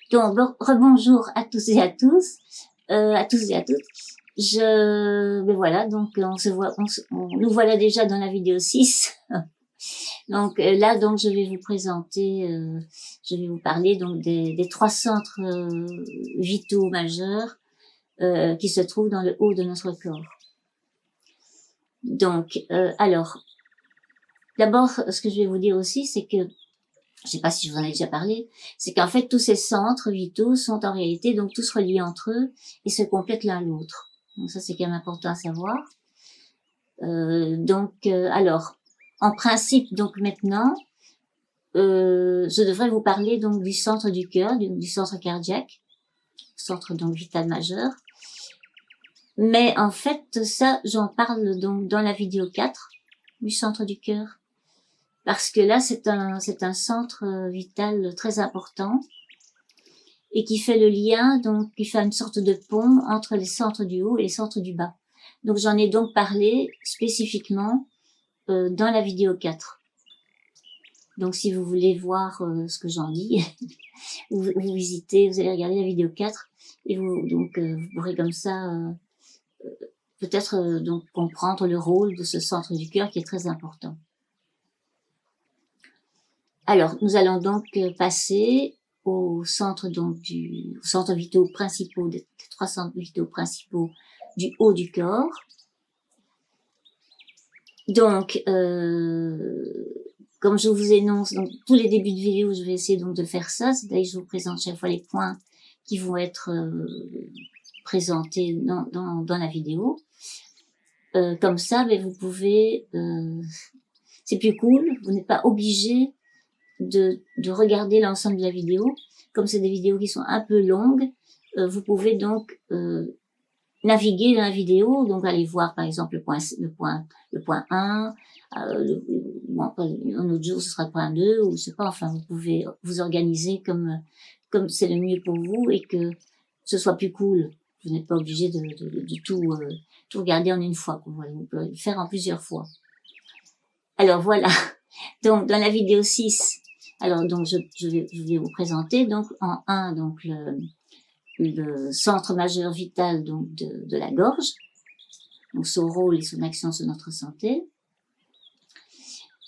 Donc, rebonjour à tous et à tous, à tous et à toutes. Ben voilà, donc on se voit, nous voilà déjà dans la vidéo 6. Donc là, donc je vais vous présenter, je vais vous parler donc des trois centres vitaux majeurs qui se trouvent dans le haut de notre corps. Donc, alors, d'abord, ce que je vais vous dire aussi, c'est que je sais pas si je vous en ai déjà parlé, c'est qu'en fait tous ces centres vitaux sont en réalité donc tous reliés entre eux et se complètent l'un l'autre. Donc ça c'est quand même important à savoir. Alors, en principe donc maintenant, je devrais vous parler donc du centre du cœur, du centre cardiaque, centre donc vital majeur. Mais en fait ça j'en parle donc dans la vidéo 4 du centre du cœur. Parce que là, c'est un centre vital très important et qui fait le lien, donc qui fait une sorte de pont entre les centres du haut et les centres du bas. Donc j'en ai donc parlé spécifiquement dans la vidéo 4. Donc si vous voulez voir ce que j'en dis, vous visitez, vous allez regarder la vidéo 4 et vous pourrez comme ça peut-être donc comprendre le rôle de ce centre du cœur qui est très important. Alors, nous allons donc passer au centre donc aux centres vitaux principaux, des trois centres vitaux principaux du haut du corps. Donc, comme je vous énonce, donc tous les débuts de vidéo, je vais essayer donc de faire ça. C'est-à-dire que je vous présente chaque fois les points qui vont être présentés dans la vidéo. Comme ça, ben, vous pouvez, c'est plus cool. Vous n'êtes pas obligé de regarder l'ensemble de la vidéo. Comme c'est des vidéos qui sont un peu longues, vous pouvez donc naviguer dans la vidéo, donc aller voir par exemple le point 1, un autre jour ce sera le point 2, ou je sais pas, enfin vous pouvez vous organiser comme c'est le mieux pour vous et que ce soit plus cool. Vous n'êtes pas obligé de tout regarder en une fois, quoi. Vous pouvez le faire en plusieurs fois. Alors voilà, donc dans la vidéo 6, alors donc je vais vous présenter donc en 1 donc le centre majeur vital donc de la gorge, donc son rôle et son action sur notre santé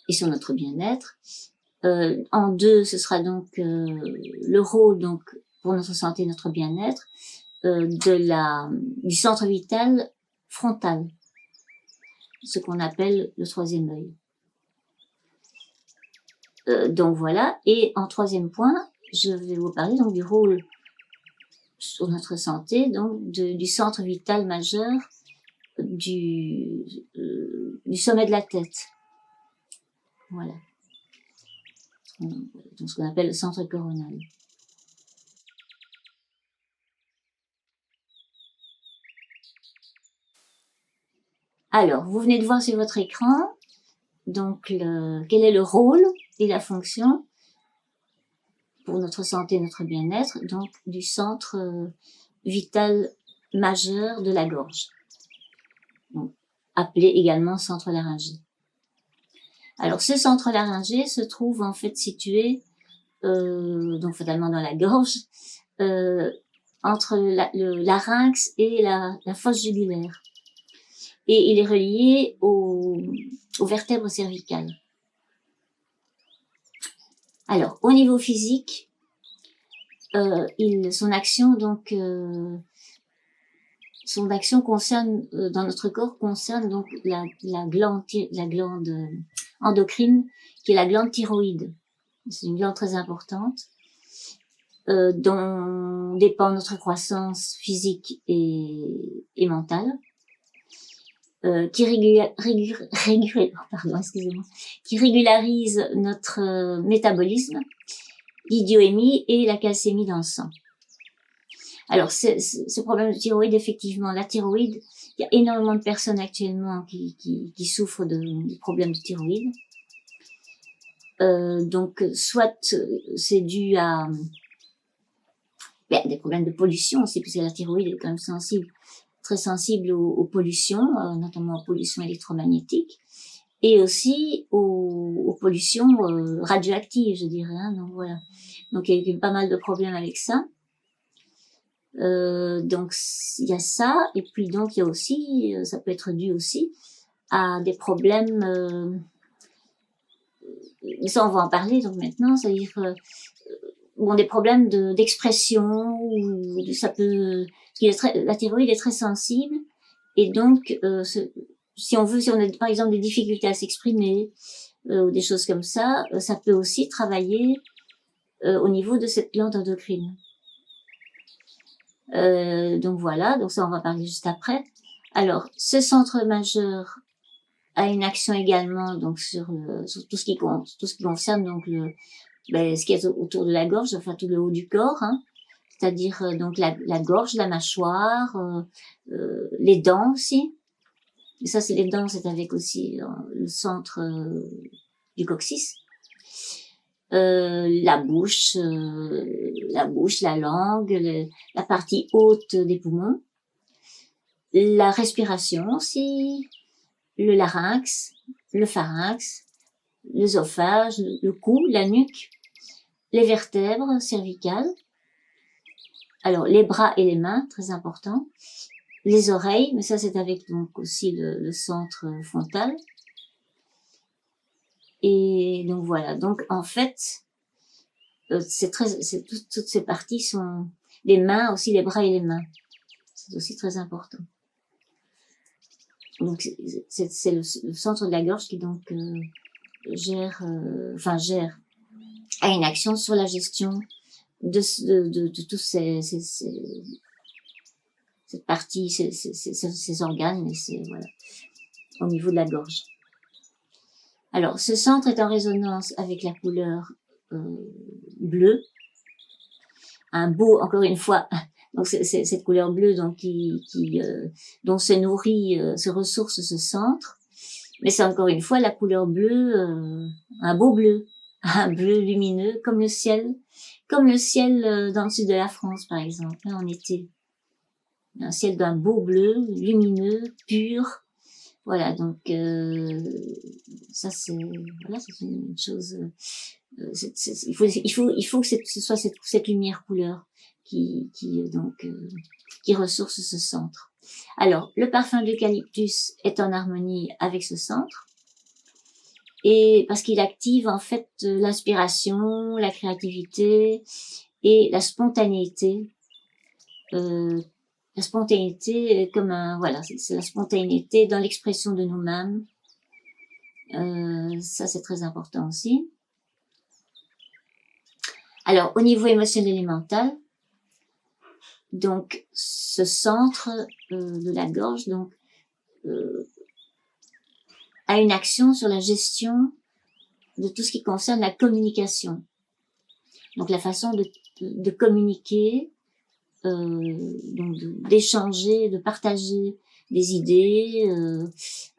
et sur notre bien-être. En 2, ce sera donc le rôle donc pour notre santé et notre bien-être du centre vital frontal, ce qu'on appelle le troisième œil. Donc voilà, et en troisième point, je vais vous parler donc du rôle sur notre santé, donc du centre vital majeur du sommet de la tête. Voilà. Donc ce qu'on appelle le centre coronal. Alors, vous venez de voir sur votre écran donc quel est le rôle et la fonction pour notre santé et notre bien-être, donc du centre vital majeur de la gorge, donc, appelé également centre laryngé. Alors ce centre laryngé se trouve en fait situé donc fatalement dans la gorge, entre le larynx et la fosse jugulaire, et il est relié aux vertèbres cervicales. Alors, au niveau physique, son action concerne dans notre corps concerne donc la glande endocrine qui est la glande thyroïde. C'est une glande très importante dont dépend notre croissance physique et mentale. Qui régularise notre métabolisme, l'idiémie et la calcémie dans le sang. Alors, ce problème de thyroïde, effectivement, la thyroïde, il y a énormément de personnes actuellement qui souffrent de problèmes de thyroïde. Donc, soit c'est dû à des problèmes de pollution aussi, parce que la thyroïde est quand même très sensible aux pollutions, notamment aux pollutions électromagnétiques, et aussi aux pollutions radioactives, je dirais. Hein, donc voilà. Donc il y a eu pas mal de problèmes avec ça. Donc il y a ça, et puis donc il y a aussi, ça peut être dû aussi à des problèmes. Ça on va en parler donc maintenant, c'est-à-dire bon, des problèmes d'expression, ou ça peut, parce que la thyroïde est très sensible, et donc si on a par exemple des difficultés à s'exprimer ou des choses comme ça peut aussi travailler au niveau de cette glande endocrine. Donc voilà, donc ça on va parler juste après. Alors, ce centre majeur a une action également donc sur tout ce qui concerne donc ce qui est autour de la gorge, enfin tout le haut du corps, hein, c'est-à-dire donc la gorge, la mâchoire, les dents aussi. Et ça, c'est les dents, c'est avec aussi le centre du coccyx. La bouche, la langue, la partie haute des poumons, la respiration aussi, le larynx, le pharynx, l'œsophage, le cou, la nuque, les vertèbres cervicales. Alors, les bras et les mains, très important. Les oreilles, mais ça c'est avec donc aussi le centre frontal. Et donc voilà. Donc en fait, toutes ces parties sont les mains aussi, les bras et les mains. C'est aussi très important. Donc c'est le centre de la gorge qui donc gère a une action sur la gestion de tous cette partie, ces organes, et voilà, au niveau de la gorge. Alors, ce centre est en résonance avec la couleur bleue. Un beau, encore une fois, donc c'est cette couleur bleue donc dont se nourrit, se ressource ce centre. Mais c'est encore une fois la couleur bleue, un beau bleu, un bleu lumineux comme le ciel dans le sud de la France par exemple, hein, en été. Un ciel d'un beau bleu, lumineux, pur. Voilà, donc ça c'est une chose. Il faut que ce soit cette lumière couleur qui ressource ce centre. Alors, le parfum d'eucalyptus est en harmonie avec ce centre, et parce qu'il active en fait l'inspiration, la créativité et la spontanéité. La spontanéité comme c'est la spontanéité dans l'expression de nous-mêmes. Ça c'est très important aussi. Alors au niveau émotionnel et mental, donc ce centre de la gorge donc a une action sur la gestion de tout ce qui concerne la communication. Donc la façon de communiquer, donc d'échanger, de partager des idées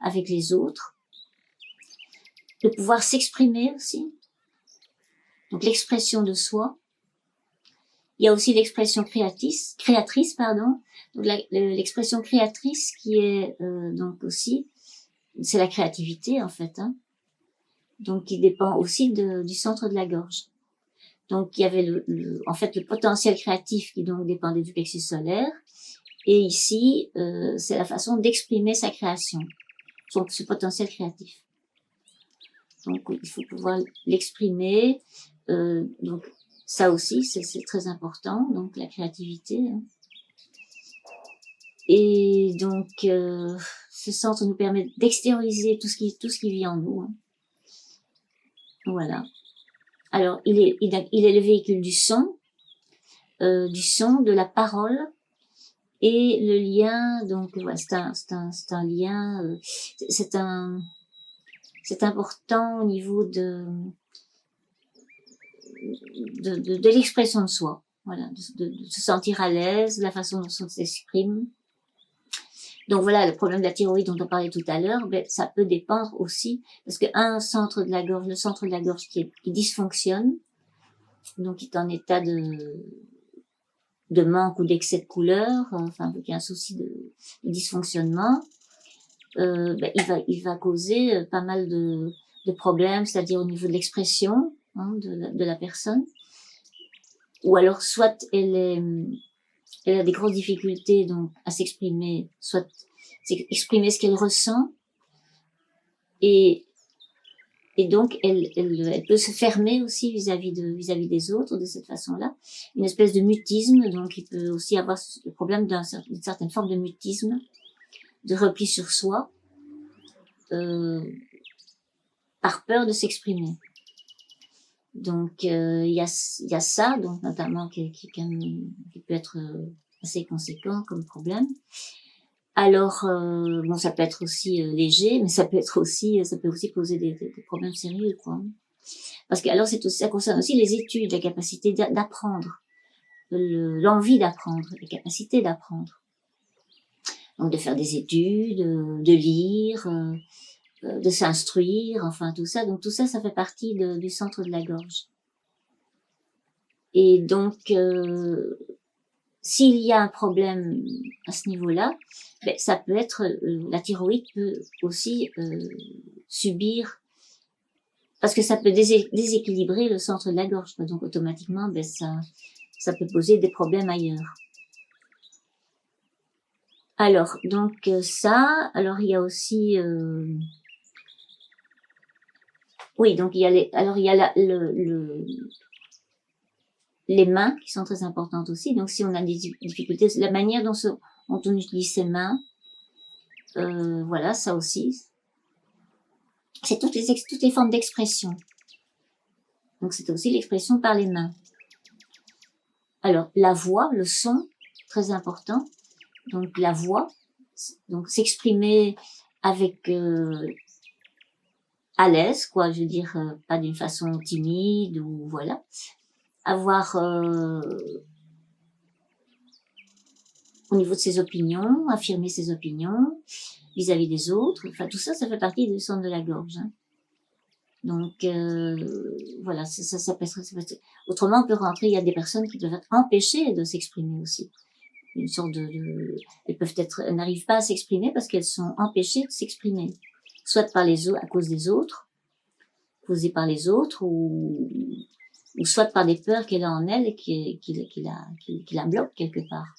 avec les autres, de pouvoir s'exprimer aussi, donc l'expression de soi. Il y a aussi l'expression créatrice, donc l'expression créatrice qui est donc aussi, c'est la créativité en fait, hein, donc qui dépend aussi du centre de la gorge. Donc il y avait en fait le potentiel créatif qui donc dépendait du plexus solaire, et ici c'est la façon d'exprimer sa création, donc ce potentiel créatif. Donc il faut pouvoir l'exprimer, donc ça aussi c'est très important, donc la créativité, hein. Et donc ce centre nous permet d'extérioriser tout ce qui vit en nous, hein. Voilà. Alors il est le véhicule du son, de la parole, et le lien. Donc voilà, c'est un lien, c'est important au niveau de l'expression de soi. Voilà, de se sentir à l'aise, la façon dont on s'exprime. Donc voilà, le problème de la thyroïde dont on parlait tout à l'heure, ça peut dépendre aussi, parce que le centre de la gorge qui dysfonctionne, donc qui est en état de manque ou d'excès de couleur, enfin, qu'il y a un souci de dysfonctionnement, il va causer pas mal de problèmes, c'est-à-dire au niveau de l'expression, hein, de la personne. ou alors soit elle a des grosses difficultés donc à s'exprimer, soit exprimer ce qu'elle ressent, et donc elle peut se fermer aussi vis-à-vis des autres de cette façon-là, une espèce de mutisme. Donc il peut aussi avoir le problème d'une certaine forme de mutisme, de repli sur soi, par peur de s'exprimer. Donc il y a ça, donc notamment qui peut être assez conséquent comme problème. Alors bon, ça peut être aussi léger, mais ça peut aussi poser des problèmes sérieux, quoi. Parce que alors ça concerne aussi les études, la capacité d'apprendre, l'envie d'apprendre, la capacité d'apprendre. Donc de faire des études, de lire, de s'instruire, enfin tout ça. Donc tout ça, ça fait partie du centre de la gorge. Et donc s'il y a un problème à ce niveau-là, ben, ça peut être la thyroïde peut aussi subir, parce que ça peut déséquilibrer le centre de la gorge, quoi. Donc automatiquement, ben ça peut poser des problèmes ailleurs. Alors donc ça, alors il y a aussi oui, donc il y a les mains qui sont très importantes aussi. Donc si on a des difficultés, la manière dont on utilise ses mains, voilà, ça aussi. C'est toutes les formes d'expression. Donc c'est aussi l'expression par les mains. Alors la voix, le son, très important. Donc la voix, donc s'exprimer avec à l'aise, quoi. Je veux dire, pas d'une façon timide ou voilà. Avoir au niveau de ses opinions, affirmer ses opinions vis-à-vis des autres. Enfin tout ça, ça fait partie du centre de la gorge. Hein. Donc voilà, ça peut être. Autrement, on peut rentrer. Il y a des personnes qui doivent être empêchées de s'exprimer aussi. Une sorte elles peuvent n'arrivent pas à s'exprimer parce qu'elles sont empêchées de s'exprimer, soit par à cause des autres, causées par les autres, ou soit par des peurs qu'elle a en elle et qui la bloquent quelque part.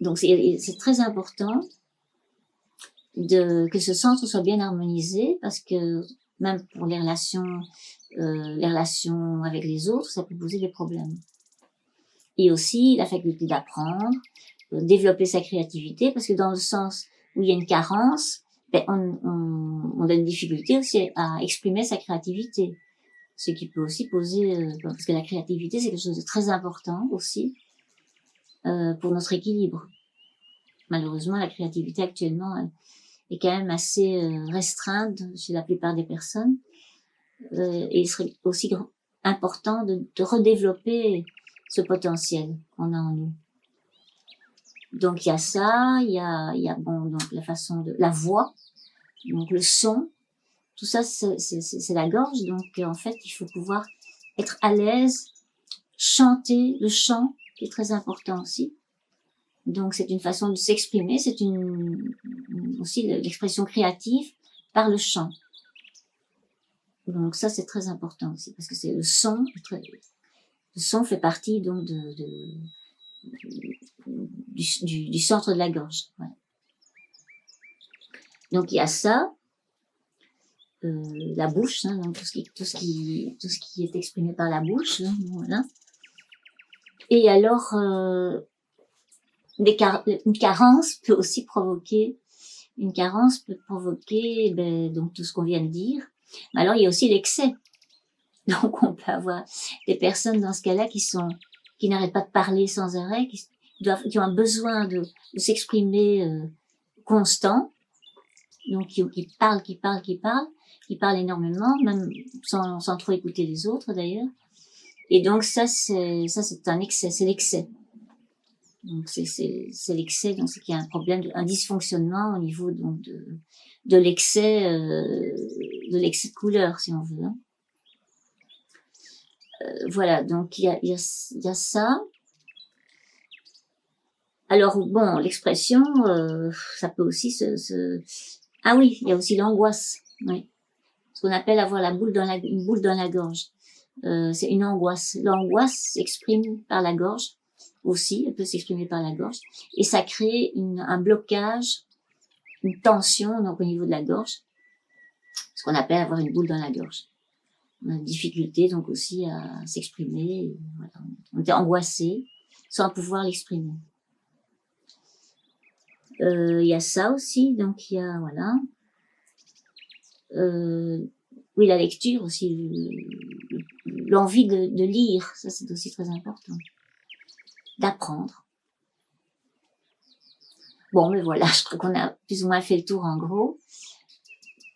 Donc c'est très important que ce centre soit bien harmonisé, parce que même pour les relations avec les autres, ça peut poser des problèmes. Et aussi la faculté d'apprendre, développer sa créativité, parce que dans le sens où il y a une carence, ben on a une difficulté aussi à exprimer sa créativité, ce qui peut aussi poser, parce que la créativité c'est quelque chose de très important aussi pour notre équilibre. Malheureusement, la créativité actuellement est quand même assez restreinte chez la plupart des personnes, et il serait aussi important de redévelopper ce potentiel qu'on a en nous. Donc il y a ça, il y a bon, donc la façon de la voix, donc le son, tout ça c'est la gorge. Donc en fait il faut pouvoir être à l'aise, chanter, le chant qui est très important aussi. Donc c'est une façon de s'exprimer, c'est aussi l'expression créative par le chant. Donc ça c'est très important aussi, parce que c'est le son. Le son fait partie donc du centre de la gorge. Voilà. Donc il y a ça, la bouche, hein, donc tout ce qui est exprimé par la bouche, hein, voilà. Et alors une carence peut aussi provoquer donc tout ce qu'on vient de dire. Mais alors il y a aussi l'excès. Donc on peut avoir des personnes dans ce cas-là qui n'arrêtent pas de parler sans arrêt, qui ont un besoin de s'exprimer constant, donc qui parlent énormément, même sans trop écouter les autres d'ailleurs. Et donc ça c'est un excès, c'est l'excès. Donc c'est l'excès, donc c'est qu'il y a un problème, un dysfonctionnement au niveau donc de l'excès de couleur, si on veut. Hein. Voilà, donc il y a ça. Alors bon, l'expression, ça peut aussi ah oui, il y a aussi l'angoisse, oui. Ce qu'on appelle avoir une boule dans la gorge. c'est une angoisse. L'angoisse s'exprime par la gorge aussi, elle peut s'exprimer par la gorge, et ça crée un blocage, une tension donc au niveau de la gorge, ce qu'on appelle avoir une boule dans la gorge. On a une difficulté donc aussi à s'exprimer, voilà. On était angoissé sans pouvoir l'exprimer. Il y a ça aussi, donc il y a voilà. Oui, la lecture aussi, l'envie de lire, ça c'est aussi très important, d'apprendre. Bon, mais voilà, je crois qu'on a plus ou moins fait le tour en gros.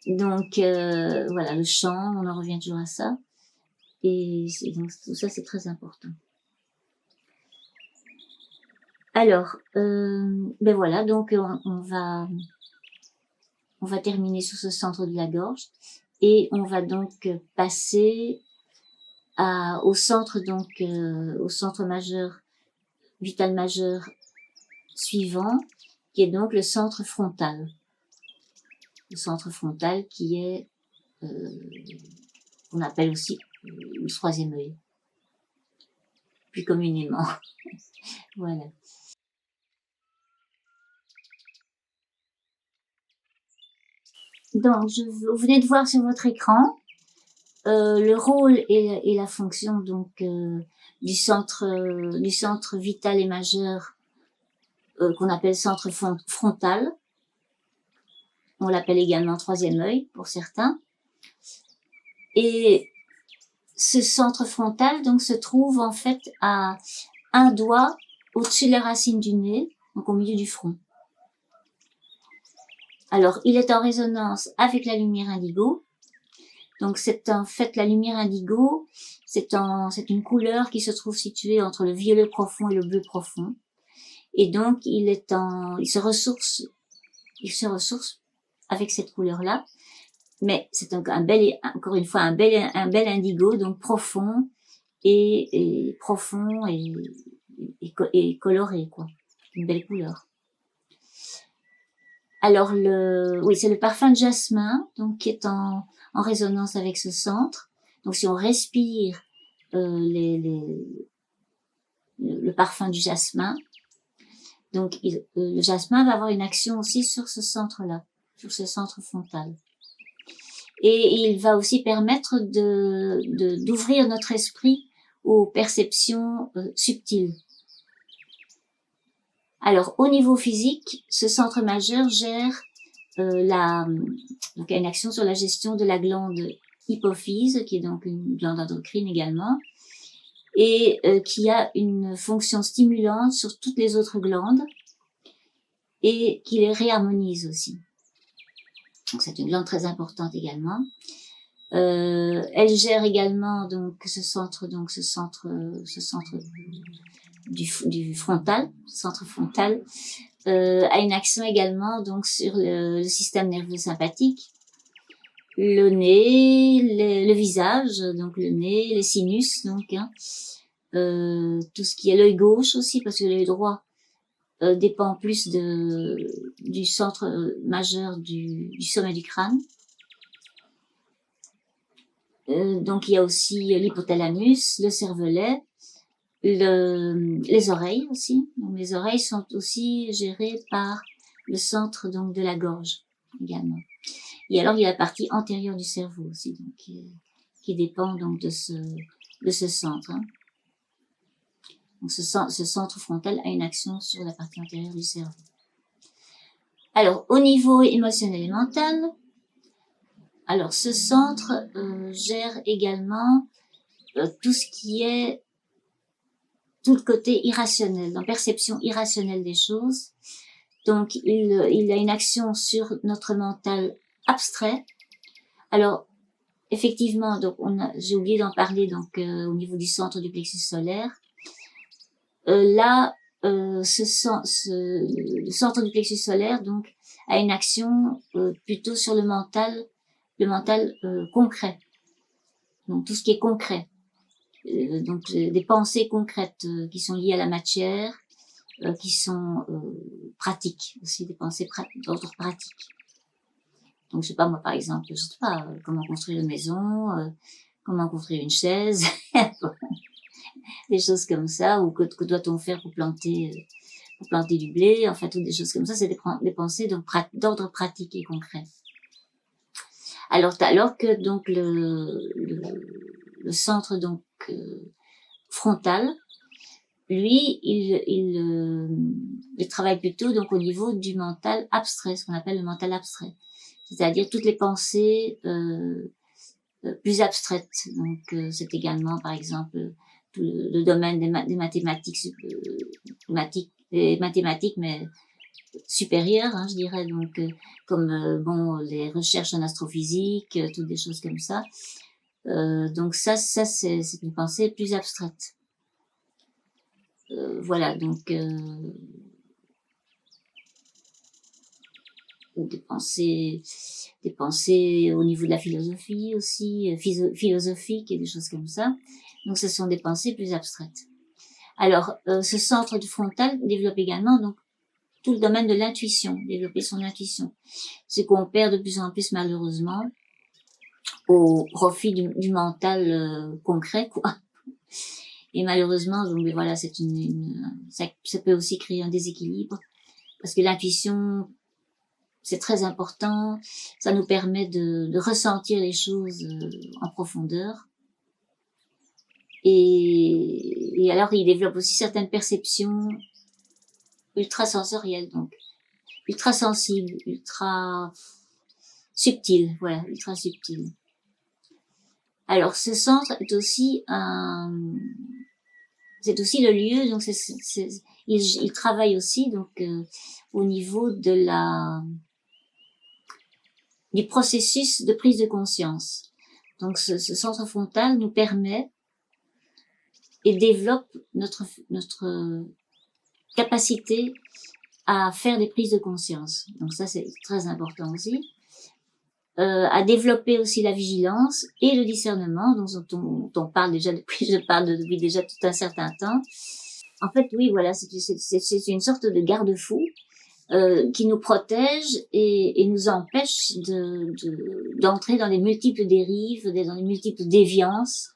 Donc voilà, le chant, on en revient toujours à ça, et donc tout ça c'est très important. Alors, ben voilà, donc on va terminer sur ce centre de la gorge, et on va donc passer au centre, donc au centre majeur, vital majeur suivant, qui est donc le centre frontal. Le centre frontal qui est, qu'on appelle aussi le troisième œil, plus communément. Voilà. Donc, vous venez de voir sur votre écran le rôle et la fonction donc du centre vital et majeur qu'on appelle centre frontal. On l'appelle également troisième œil pour certains. Et ce centre frontal donc se trouve en fait à un doigt au-dessus de la racine du nez, donc au milieu du front. Alors, il est en résonance avec la lumière indigo. Donc, c'est en fait la lumière indigo, c'est une couleur qui se trouve située entre le violet profond et le bleu profond. Et donc, il se ressource avec cette couleur-là. Mais c'est encore une fois, un bel indigo, donc profond et profond et coloré, quoi. Une belle couleur. Alors oui, c'est le parfum de jasmin, donc qui est en résonance avec ce centre. Donc si on respire le parfum du jasmin, donc le jasmin va avoir une action aussi sur ce centre-là, sur ce centre frontal. Et il va aussi permettre d'ouvrir notre esprit aux perceptions subtiles. Alors, au niveau physique, ce centre majeur gère donc une action sur la gestion de la glande hypophyse, qui est donc une glande endocrine également, et qui a une fonction stimulante sur toutes les autres glandes, et qui les réharmonise aussi. Donc, c'est une glande très importante également. Elle gère également donc ce centre du frontal, centre frontal, a une action également donc sur le système nerveux sympathique, le nez, le visage, donc le nez, les sinus, donc tout ce qui est l'œil gauche aussi, parce que l'œil droit dépend plus du centre majeur du sommet du crâne. Donc il y a aussi l'hypothalamus, le cervelet, les oreilles aussi. Donc les oreilles sont aussi gérées par le centre donc de la gorge également. Et alors il y a la partie antérieure du cerveau aussi, donc qui dépend donc de ce centre. Hein. Donc ce centre frontal a une action sur la partie antérieure du cerveau. Alors au niveau émotionnel et mental, alors ce centre gère également tout ce qui est tout le côté irrationnel, la perception irrationnelle des choses. Donc, il a une action sur notre mental abstrait. Alors, effectivement, donc j'ai oublié d'en parler donc au niveau du centre du plexus solaire. Là, le centre du plexus solaire donc a une action plutôt sur le mental concret. Donc tout ce qui est concret. Donc des pensées concrètes qui sont liées à la matière, qui sont pratiques aussi, des pensées d'ordre pratique. Donc je sais pas moi par exemple, je sais pas comment construire une maison, comment construire une chaise, des choses comme ça, ou que doit-on faire pour planter du blé, enfin toutes des choses comme ça, c'est des pensées d'ordre pratique et concret. Alors que donc le centre donc frontal, lui, il travaille plutôt donc au niveau du mental abstrait, ce qu'on appelle le mental abstrait, c'est-à-dire toutes les pensées plus abstraites. Donc c'est également par exemple tout le domaine des mathématiques, des mathématiques, mais supérieures, je dirais, donc comme les recherches en astrophysique, toutes des choses comme ça. Donc ça c'est une pensée plus abstraite. Voilà, donc des pensées au niveau de la philosophie aussi, philosophique et des choses comme ça. Donc ce sont des pensées plus abstraites. Alors ce centre du frontal développe également donc tout le domaine de l'intuition, développer son intuition. C'est qu'on perd de plus en plus malheureusement au profit du mental concret, quoi. Et malheureusement, donc voilà, ça peut aussi créer un déséquilibre parce que l'intuition, c'est très important. Ça nous permet de ressentir les choses en profondeur. Et alors, il développe aussi certaines perceptions ultra-sensorielles, donc ultra-sensibles, ultra-subtiles, voilà, ultra-subtiles. Alors, ce centre est aussi c'est aussi le lieu, donc il travaille aussi donc au niveau du processus de prise de conscience. Donc ce centre frontal nous permet et développe notre capacité à faire des prises de conscience. Donc ça c'est très important aussi. À développer aussi la vigilance et le discernement dont on parle déjà depuis déjà tout un certain temps. En fait, oui, voilà, c'est une sorte de garde-fou qui nous protège et nous empêche d'entrer dans les multiples dérives, dans les multiples déviances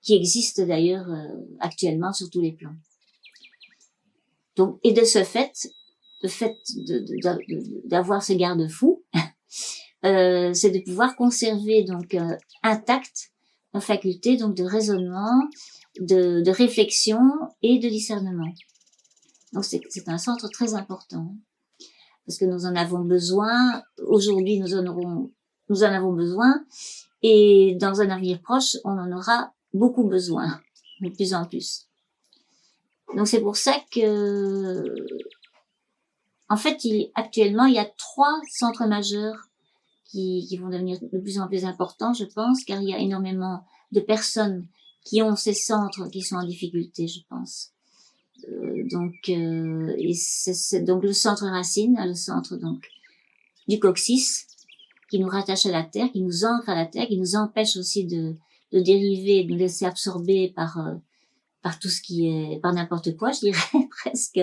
qui existent d'ailleurs actuellement sur tous les plans. Donc, et de ce fait, le fait d'avoir ce garde-fou, c'est de pouvoir conserver donc intacte nos facultés donc de raisonnement, de réflexion et de discernement. Donc c'est un centre très important parce que nous en avons besoin. Aujourd'hui, nous en avons besoin et dans un avenir proche, on en aura beaucoup besoin, de plus en plus. Donc c'est pour ça que, en fait, actuellement, il y a 3 centres majeurs qui vont devenir de plus en plus importants, je pense, car il y a énormément de personnes qui ont ces centres qui sont en difficulté, je pense. Et c'est donc le centre racine, le centre donc du coccyx, qui nous rattache à la terre, qui nous ancre à la terre, qui nous empêche aussi de dériver, de nous laisser absorber par tout ce qui est, par n'importe quoi, je dirais presque,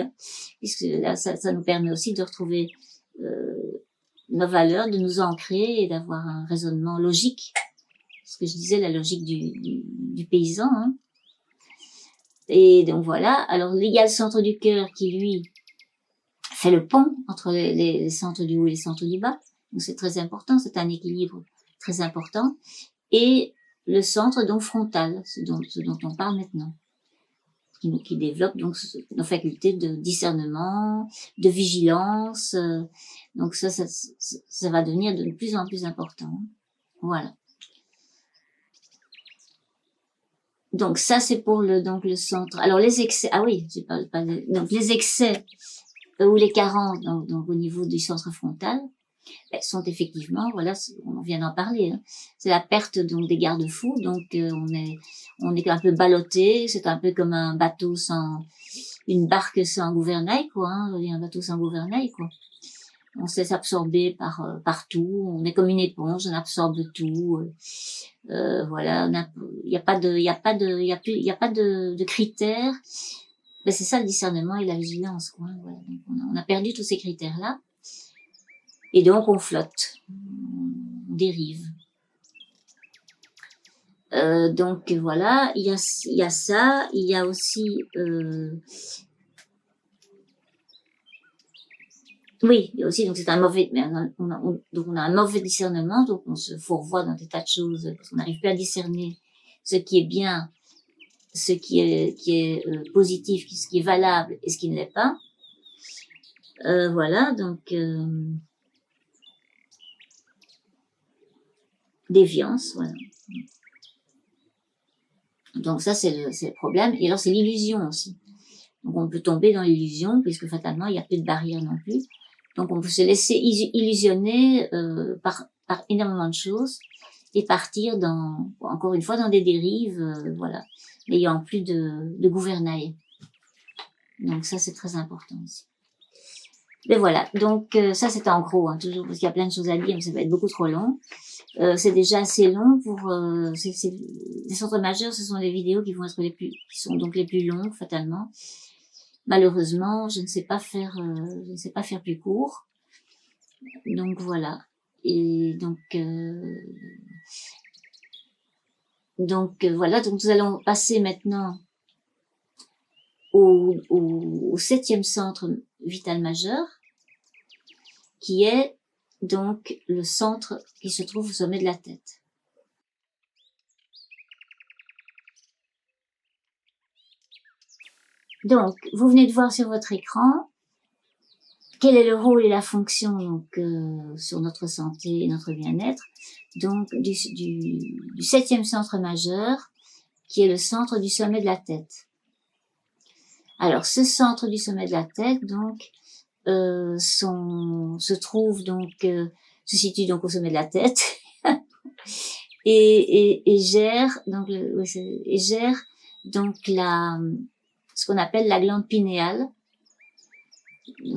puisque là, ça nous permet aussi de retrouver nos valeurs, de nous ancrer et d'avoir un raisonnement logique. Ce que je disais, la logique du paysan. Et donc voilà. Alors il y a le centre du cœur qui lui fait le pont entre les centres du haut et les centres du bas. Donc c'est très important, c'est un équilibre très important. Et le centre donc frontal, ce dont on parle maintenant, qui développe donc nos facultés de discernement, de vigilance. Donc ça va devenir de plus en plus important. Voilà. Donc ça c'est pour le centre. Alors les excès, ah oui, j'ai pas donc les excès ou les carences donc au niveau du centre frontal sont effectivement, voilà, on vient d'en parler, c'est la perte donc des garde-fous, donc on est un peu ballotté, c'est un peu comme un bateau une barque sans gouvernail, quoi, un bateau sans gouvernail, quoi. On se laisse absorber par tout, on est comme une éponge, on absorbe tout, voilà, il y a pas de critères. Ben c'est ça le discernement et la vigilance, quoi. Voilà. Donc on a perdu tous ces critères-là. Et donc, on flotte, on dérive. Donc voilà, il y a ça, il y a aussi oui, il y a aussi, donc c'est un mauvais, mais donc on a un mauvais discernement, donc on se fourvoie dans des tas de choses parce qu'on n'arrive plus à discerner ce qui est bien, ce qui est positif, ce qui est valable et ce qui ne l'est pas. Voilà, donc déviance, voilà. Donc ça c'est le problème. Et alors c'est l'illusion aussi. Donc on peut tomber dans l'illusion puisque fatalement il n'y a plus de barrière non plus. Donc on peut se laisser illusionner par énormément de choses et partir encore une fois dans des dérives, voilà, n'ayant plus de gouvernail. Donc ça c'est très important aussi. Mais voilà, donc ça c'était en gros, hein, toujours parce qu'il y a plein de choses à dire, mais ça va être beaucoup trop long. C'est déjà assez long pour les centres majeurs, ce sont des vidéos qui sont donc les plus longues fatalement. Malheureusement, je ne sais pas faire plus court. Donc voilà. Et donc voilà. Donc nous allons passer maintenant au 7e centre vital majeur, qui est donc le centre qui se trouve au sommet de la tête. Donc, vous venez de voir sur votre écran quel est le rôle et la fonction donc sur notre santé et notre bien-être, donc du 7e centre majeur, qui est le centre du sommet de la tête. Alors, ce centre du sommet de la tête, donc, se situe donc au sommet de la tête et gère donc ce qu'on appelle la glande pinéale.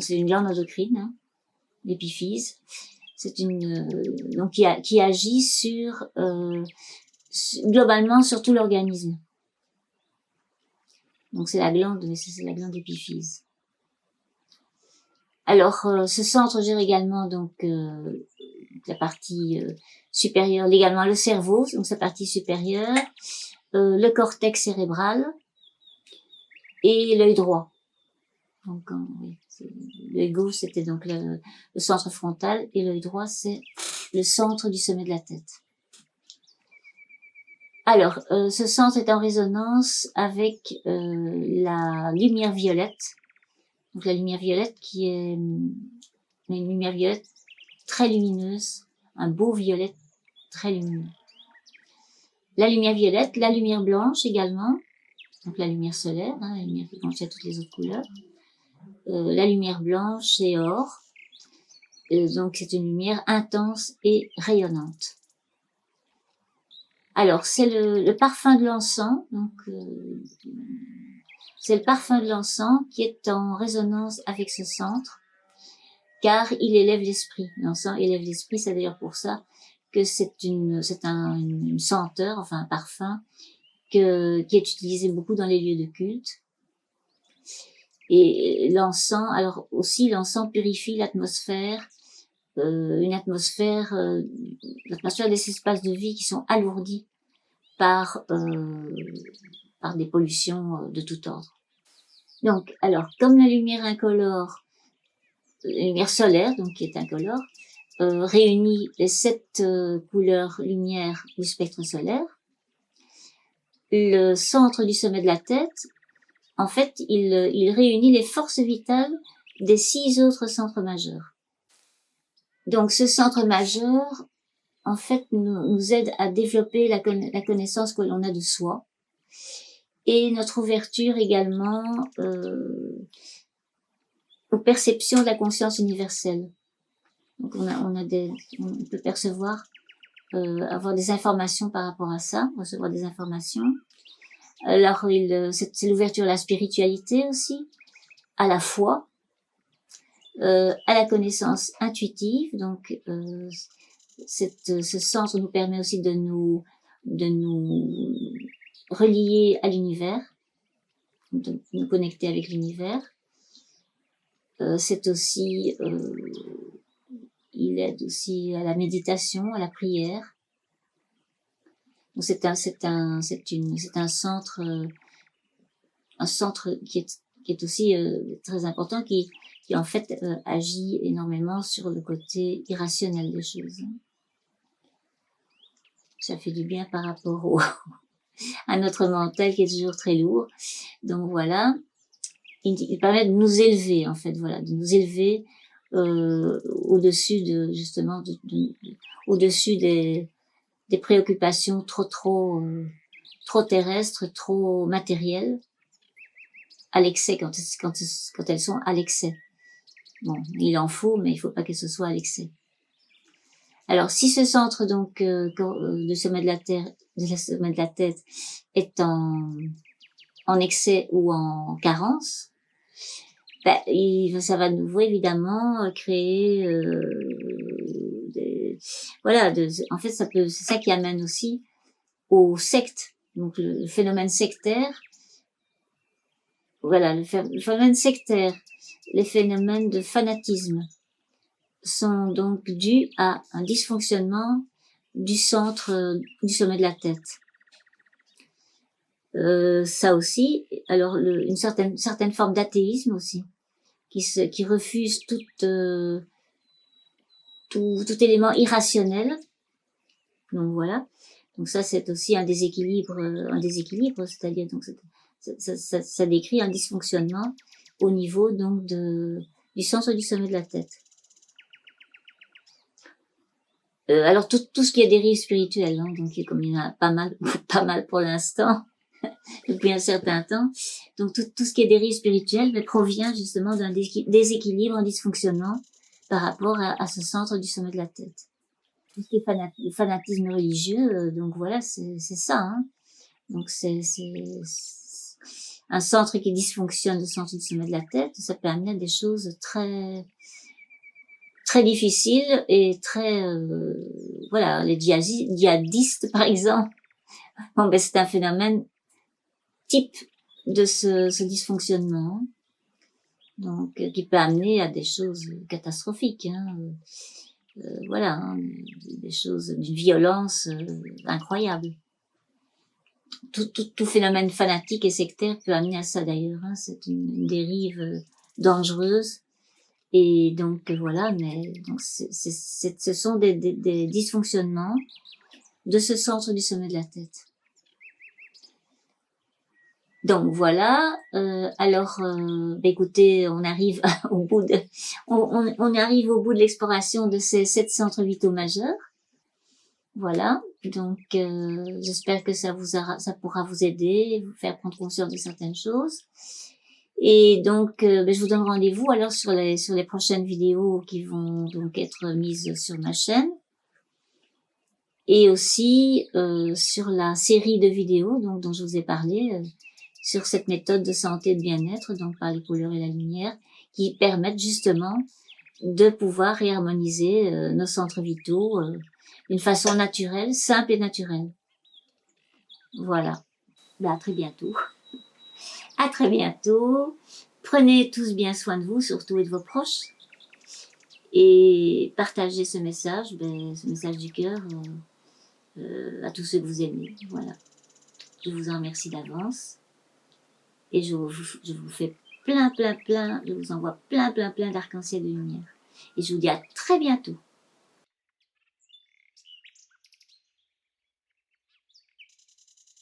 C'est une glande endocrine, hein, l'épiphyse. C'est donc qui agit globalement sur tout l'organisme. Donc c'est la glande épiphyse. Alors ce centre gère également donc la partie supérieure, également le cerveau, donc sa partie supérieure, le cortex cérébral et l'œil droit. Donc oui, l'œil gauche c'était donc le centre frontal et l'œil droit c'est le centre du sommet de la tête. Alors, ce centre est en résonance avec la lumière violette. Donc la lumière violette qui est une lumière violette très lumineuse, un beau violet très lumineux. La lumière violette, la lumière blanche également, donc la lumière solaire, hein, la lumière qui contient toutes les autres couleurs. La lumière blanche c'est or, donc c'est une lumière intense et rayonnante. Alors, c'est le parfum de l'encens, donc c'est le parfum de l'encens qui est en résonance avec ce centre, car il élève l'esprit. L'encens élève l'esprit, c'est d'ailleurs pour ça que c'est une senteur, enfin un parfum, qui est utilisé beaucoup dans les lieux de culte. Et l'encens, alors aussi l'encens purifie l'atmosphère, l'atmosphère des espaces de vie qui sont alourdis par des pollutions de tout ordre. Donc, alors, comme la lumière incolore, la lumière solaire, donc qui est incolore, réunit les 7 couleurs lumière du spectre solaire, le centre du sommet de la tête, en fait, il réunit les forces vitales des 6 autres centres majeurs. Donc, ce centre majeur, en fait, nous aide à développer la connaissance que l'on a de soi et notre ouverture également aux perceptions de la conscience universelle. Donc, on peut percevoir, avoir des informations par rapport à ça, recevoir des informations. Alors, c'est l'ouverture à la spiritualité aussi, à la foi, à la connaissance intuitive. Donc, ce centre nous permet aussi de nous relier à l'univers, de nous connecter avec l'univers. C'est aussi, il aide aussi à la méditation, à la prière. Donc c'est un centre qui est aussi très important, qui en fait agit énormément sur le côté irrationnel des choses. Ça fait du bien par rapport à notre mental qui est toujours très lourd. Donc voilà, il permet de nous élever en fait, voilà, de nous élever au-dessus de justement au-dessus des préoccupations trop terrestres, trop matérielles, à l'excès quand elles sont à l'excès. Bon, il en faut, mais il faut pas que ce soit à l'excès. Alors, si ce centre donc de sommet de la terre, de la sommet de la tête est en excès ou en carence, ben, ça va nouveau évidemment créer voilà, en fait c'est ça qui amène aussi aux sectes. Donc le phénomène sectaire, voilà, le phénomène sectaire, les phénomènes de fanatisme sont donc dus à un dysfonctionnement du centre du sommet de la tête. Ça aussi, alors une certaine forme d'athéisme aussi, qui refuse tout élément irrationnel. Donc voilà. Donc ça, c'est aussi un déséquilibre, c'est-à-dire donc ça décrit un dysfonctionnement au niveau donc du centre du sommet de la tête. Alors tout ce qui est dérive spirituelle, hein, donc comme il y en a pas mal pour l'instant depuis un certain temps, donc tout ce qui est dérive spirituelle provient justement d'un déséquilibre, un dysfonctionnement par rapport à ce centre du sommet de la tête. Tout ce qui est fanatisme religieux, donc voilà, c'est ça. Hein. Donc c'est un centre qui dysfonctionne, le centre du sommet de la tête, ça peut amener à des choses très très difficiles et très voilà, les djihadistes par exemple. Bon, ben c'est un phénomène type de ce dysfonctionnement, donc qui peut amener à des choses catastrophiques. Hein. Voilà, hein, des choses d'une violence incroyable. Tout phénomène fanatique et sectaire peut amener à ça d'ailleurs. Hein. C'est une dérive dangereuse. Et donc voilà, mais donc ce sont des dysfonctionnements de ce centre du sommet de la tête. Donc voilà. Alors, écoutez, on arrive au bout on arrive au bout de l'exploration de ces 7 centres vitaux majeurs. Voilà. Donc, j'espère que ça pourra vous aider, vous faire prendre conscience de certaines choses. Et donc, je vous donne rendez-vous alors sur les prochaines vidéos qui vont donc être mises sur ma chaîne. Et aussi sur la série de vidéos dont je vous ai parlé, sur cette méthode de santé et de bien-être, donc par les couleurs et la lumière, qui permettent justement de pouvoir réharmoniser nos centres vitaux d'une façon naturelle, simple et naturelle. Voilà. À très bientôt. À très bientôt. Prenez tous bien soin de vous, surtout et de vos proches. Et partagez ce message du cœur, à tous ceux que vous aimez. Voilà. Je vous en remercie d'avance. Et je vous fais plein, je vous envoie plein d'arc-en-ciel de lumière. Et je vous dis à très bientôt.